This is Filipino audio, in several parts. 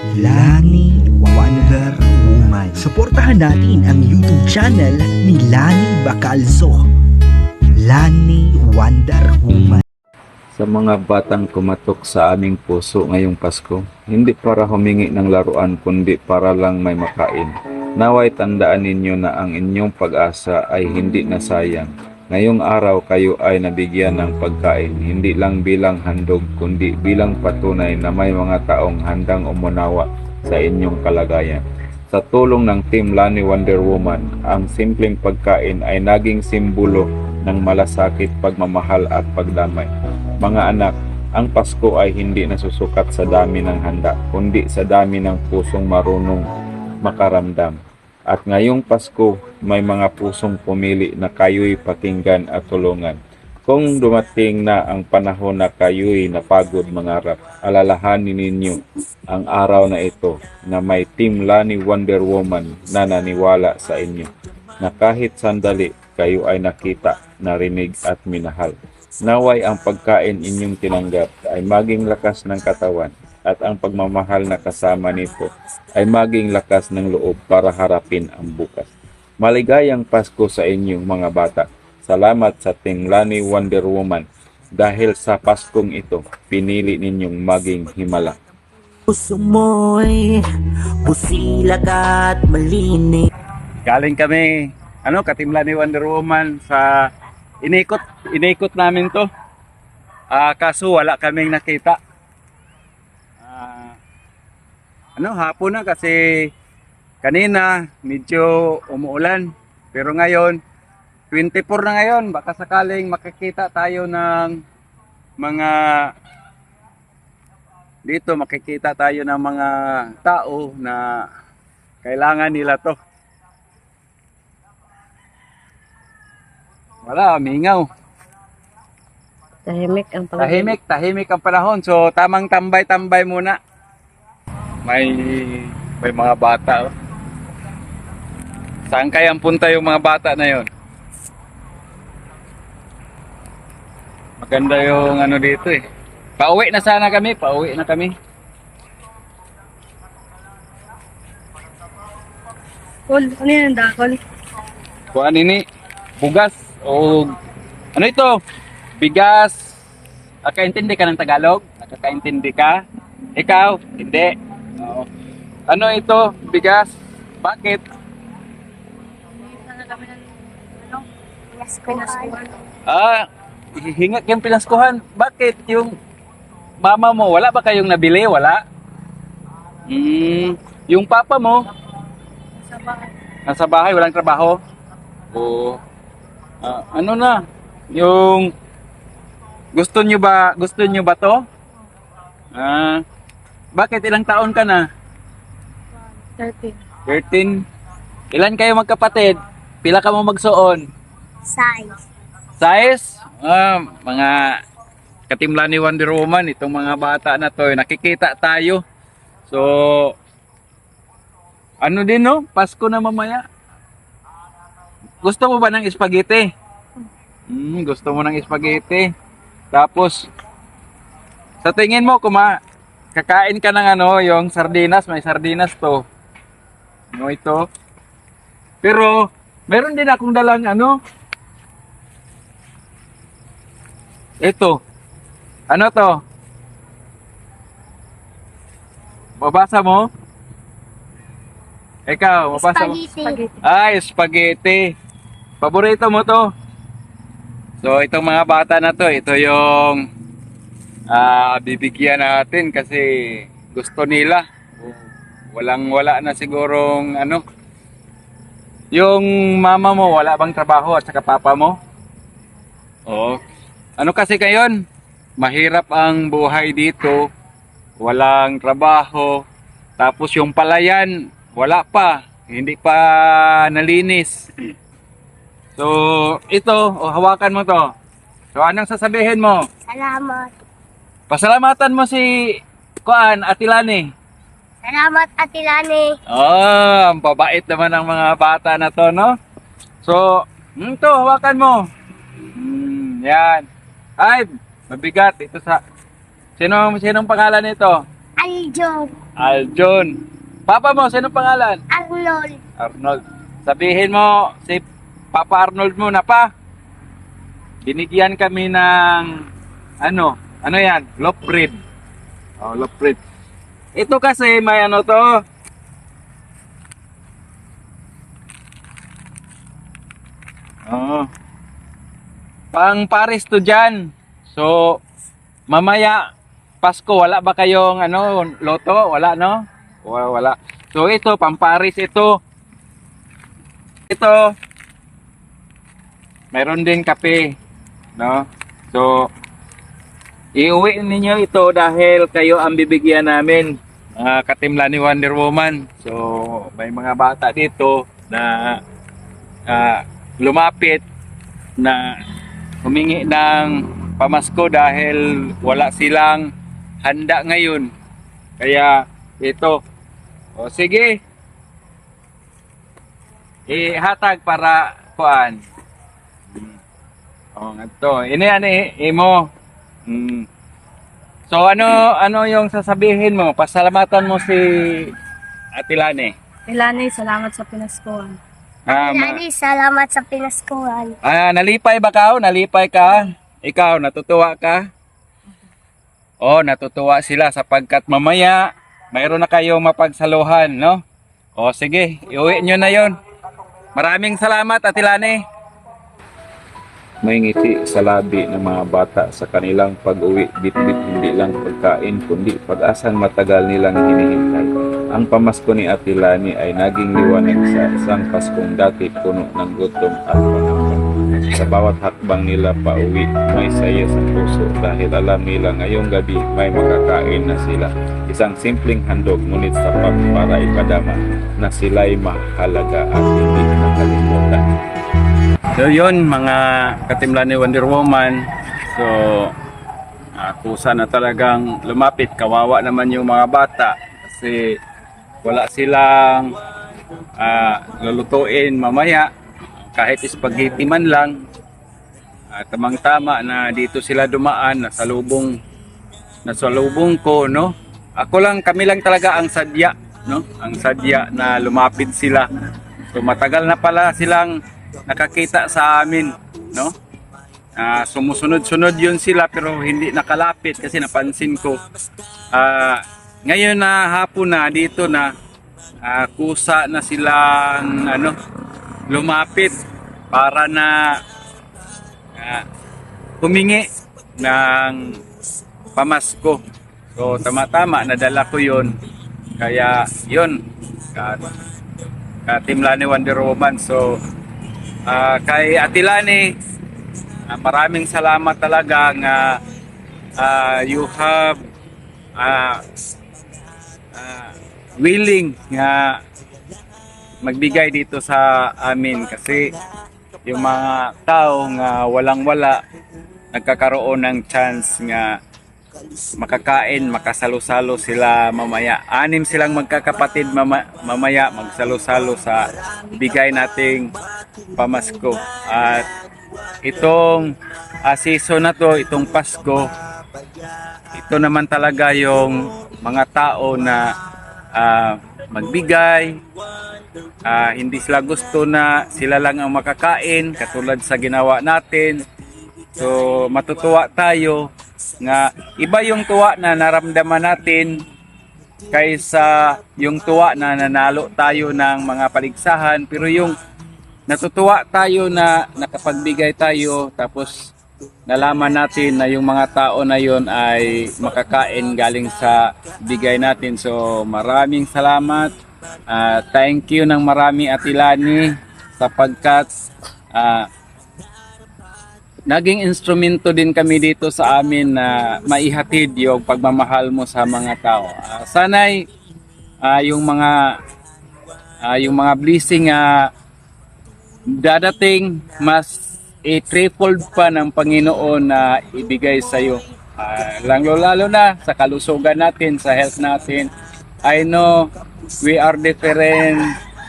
Lani Wonder Woman. Suportahan natin ang YouTube channel ni Lani Bacalzo. Lani Wonder Woman. Sa mga batang kumatok sa aming puso ngayong Pasko, hindi para humingi ng laruan kundi para lang may makain. Naway tandaan ninyo na ang inyong pag-asa ay hindi nasayang. Ngayong araw kayo ay nabigyan ng pagkain, hindi lang bilang handog kundi bilang patunay na may mga taong handang umunawa sa inyong kalagayan. Sa tulong ng Team Lani Wonder Woman, ang simpleng pagkain ay naging simbolo ng malasakit, pagmamahal at pagdamay. Mga anak, ang Pasko ay hindi nasusukat sa dami ng handa, kundi sa dami ng pusong marunong makaramdam. At ngayong Pasko, may mga pusong pumili na kayo'y pakinggan at tulungan. Kung dumating na ang panahon na kayo'y napagod mangarap, alalahanin ninyo ang araw na ito na may Team Lani Wonder Woman na naniwala sa inyo, na kahit sandali kayo ay nakita, narinig at minahal. Naway ang pagkain inyong tinanggap ay maging lakas ng katawan at ang pagmamahal na kasama nito ay maging lakas ng loob para harapin ang bukas. Maligayang Pasko sa inyong mga bata. Salamat sa Team Lani Wonder Woman dahil sa Paskong ito, pinili ninyong maging himala. Puso mo'y busilag at malinis. Galing kami, ka-Team Lani Wonder Woman sa inikot namin to. Kaso wala kaming nakita. Hapon na kasi kanina medyo umuulan. Pero ngayon, 24 na ngayon, baka sakaling makikita tayo ng mga dito, makikita tayo ng mga tao na kailangan nila to. Wala, mingaw. Tahimik ang panahon. So, tamang tambay-tambay muna. May mga bata. Oh. Saan kayang punta yung mga bata na yon? Maganda yung dito eh. Pauwi na kami. Kol, ano yan, dakol? Kuhaan ini, bugas o ano ito? Bigas. Nakakaintindi ka ng Tagalog? Nakakaintindi ka? Ikaw? Hindi. Oo. Ano ito? Bigas? Bakit? Sana kami ng, pinaskuhan. Hingat yung pinaskuhan. Bakit? Yung mama mo, wala ba kayong nabili? Wala? Yung papa mo, Sa bahay. nasa bahay, walang trabaho? O ano na? Yung gusto nyo ba to? Bakit ilang taon ka na? 13. 13. Ilan kayo magkapatid? Pila ka mo magsuon? Size? Mga ka-Team Lani Wonder Woman, itong mga bata na to, nakikita tayo. So, din no? Pasko na mamaya. Gusto mo ba ng spaghetti? Gusto mo ng spaghetti. Tapos, sa tingin mo, kakain ka ng yung sardinas, may sardinas to. Ito. Pero, meron din akong dalang ito. Ano to? Mabasa mo? Ikaw, mabasa mo? Spaghetti. Spaghetti. Paborito mo to? So, itong mga bata na to, ito yung bibigyan natin kasi gusto nila. Wala na sigurong Yung mama mo, wala bang trabaho at saka papa mo? Oo. Kasi ngayon? Mahirap ang buhay dito. Walang trabaho. Tapos yung palayan, wala pa. Hindi pa nalinis. So, ito, hawakan mo to. So, anong sasabihin mo? Salamat. Pasalamatan mo si Ate Lani. Salamat, Ate Lani. Ang babait naman ng mga bata na to, no? So, ito, hawakan mo. Yan. Ay, mabigat. Ito sa... Sinong pangalan nito? Aljon. Aljon. Papa mo, sino pangalan? Arnold. Arnold. Sabihin mo, si Papa Arnold mo na pa. Binigyan kami ng, ano yan? Loaf bread. Oh, loaf bread. Ito kasi may ano to. Oh. Pang Paris to dyan. So, mamaya, Pasko, wala ba kayong loto? Wala, no? Wala. So, ito, pang Paris ito. Ito, mayroon din kape, no? So, iuwi ninyo ito dahil kayo ang bibigyan namin, mga katimla ni Wonder Woman. So, may mga bata dito na lumapit na humingi ng pamasko dahil wala silang handa ngayon. Kaya ito. O sige. Ihatag para kuan. O ngadto. Ini imo. So ano yung sasabihin mo? Pasalamatan mo si Atilane. Tilani, salamat sa pinaskuhan. Ma- salamat sa pinaskuhan. Nalipay ba ka? Nalipay ka? Ikaw, natutuwa ka? Oh, natutuwa sila sapagkat mamaya mayroon na kayong mapagsaluhan, no? O sige, iuwi nyo na yon. Maraming salamat, Atilane. May ngiti sa labi ng mga bata sa kanilang pag-uwi, bitbit hindi lang pagkain kundi pag-asang matagal nilang hinihintay. Ang pamasko ni Atilani ay naging liwanag sa isang Paskong dati puno ng gutom at pangamba. Sa bawat hakbang nila pauwi, may saya sa puso dahil alam nila ngayong gabi may makakain na sila. Isang simpleng handog ngunit sapat para ipadama na sila'y mahalaga at hindi nakalimutan. So yun mga katimla ni Wonder Woman. So kusa na talagang lumapit. Kawawa naman yung mga bata kasi wala silang lulutuin mamaya kahit spaghetti man lang. Tamang-tama na dito sila dumaan, nasalubong ko, no? Kami lang talaga ang sadya, no? Ang sadya na lumapit sila. So matagal na pala silang nakakita sa amin, no? Sumusunod-sunod yun sila pero hindi nakalapit kasi napansin ko. Ngayon na hapon na dito na kusa na silang lumapit para na humingi ng pamasko. So tama-tama nadala ko yun. Kaya yun, katimla ni Wonder Woman. So kay Atilani, maraming salamat talaga nga you have willing nga magbigay dito sa amin kasi yung mga tao nga walang-wala nagkakaroon ng chance nga makakain, makasalo-salo sila mamaya. 6 silang magkakapatid mamaya magsalo-salo sa bigay nating pamasko. At itong season na to, itong Pasko, ito naman talaga yung mga tao na magbigay. Hindi sila gusto na sila lang ang makakain katulad sa ginawa natin. So matutuwa tayo nga iba yung tuwa na naramdaman natin kaysa yung tuwa na nanalo tayo ng mga paligsahan, pero yung natutuwa tayo na nakapagbigay tayo tapos nalaman natin na yung mga tao na yon ay makakain galing sa bigay natin. So maraming salamat. Thank you ng marami Atilani sapagkat naging instrumento din kami dito sa amin na maihatid yung pagmamahal mo sa mga tao. Sana'y yung mga blessing dadating mas i-tripled pa ng Panginoon na ibigay sa iyo. Lalo na sa kalusugan natin, sa health natin. I know we are different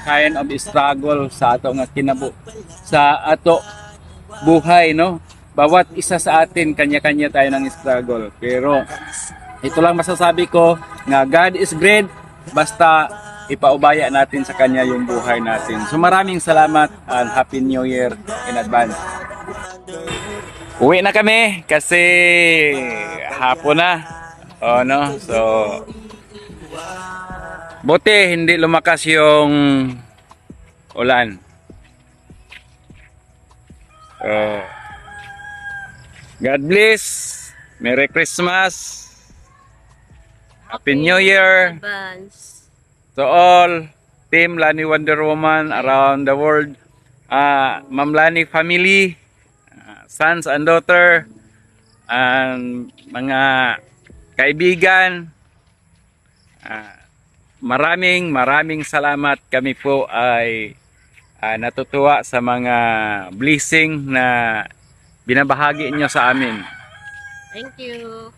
kind of struggle sa ato nga sa ato buhay, no? Bawat isa sa atin kanya-kanya tayo ng struggle. Pero ito lang masasabi ko nga God is great basta ipaubaya natin sa Kanya yung buhay natin. So maraming salamat and Happy New Year in advance. Uwi na kami kasi hapon na. Oh, no? So, buti hindi lumakas yung ulan. So, God bless. Merry Christmas. Happy New Year to all Team Lani Wonder Woman around the world. Ma'am Lani family, sons and daughter, and mga kaibigan. Maraming salamat. Kami po ay natutuwa sa mga blessing na binabahagi niyo sa amin. Thank you.